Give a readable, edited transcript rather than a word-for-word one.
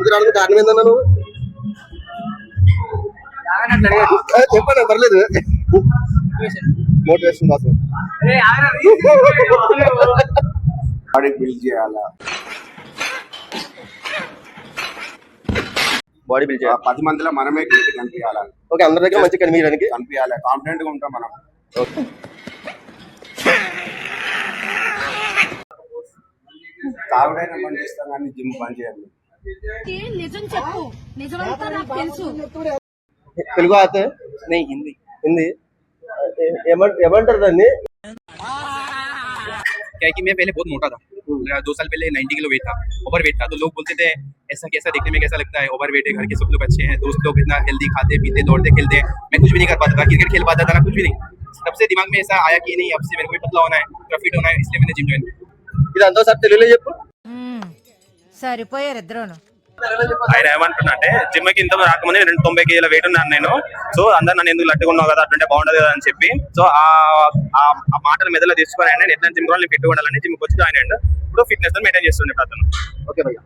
తిరుపతి రావడానికి కారణం ఏందన్నా నువ్వు? చెప్పండి పర్లేదు. మోటివేషన్ కోసం బాడీ బిల్డ్ చేయాలా, బాడీ బిల్డ్ చేయాలి, 10 మందిలో మనమే గెలిపి కనిపించాలా. ఓకే, అందరి దగ్గర మంచి కనిపించడానికి కనిపించాలి, కాన్ఫిడెంట్ గా ఉంటాం మనం. తాగుడైనా పని చేస్తాం కానీ జిమ్ పని చేయాలి. నిజం చెప్పు, నిజమంతా నాకు తెలుసు. తెలుగు ఆతే हिंदी హిందీ ఏమంటారు దాన్ని? क्या है कि मैं पहले बहुत मोटा था, मेरा 2 साल पहले 90 किलो वेट था, ओवर वेट था। तो लोग बोलते थे ऐसा कैसा दिखने में कैसा लगता है, ओवर वेट है, घर के सब लोग अच्छे हैं, दोस्त लोग इतना हेल्दी खाते पीते दौड़ते खेलते हैं, मैं कुछ भी नहीं कर पाता था, क्रिकेट खेल पाता था ना, कुछ भी नहीं। तब से दिमाग में ऐसा आया कि नहीं, अब से मेरे को भी पतला होना है, थोड़ा फिट होना है, इसलिए मैंने जिम ज्वाइन किया। ఇదంతా సార్ తెలుగులో చెప్పు. సరిపోయారు ఇద్దరును. ఆయన ఏమంటున్నా అంటే జిమ్ కి ఇంత రాకముందే 90 కేజీల వెయిట్ ఉన్నాను నేను. సో అందరు నన్ను ఎందుకు లట్టుగా ఉన్నావు కదా, అట్లంటే బాగుండదు కదా అని చెప్పి, సో ఆ మాటలు మెదలో తీసుకొని ఆయన ఎట్లా జిమ్ కూడా నేను ఫిట్ ఉండాలని జిమ్కి వచ్చి జాయిన్ అయ్యాడు. ఇప్పుడు ఫిట్నెస్ మెయింటైన్ చేస్తుండే అతను. ఓకే భయ్యా.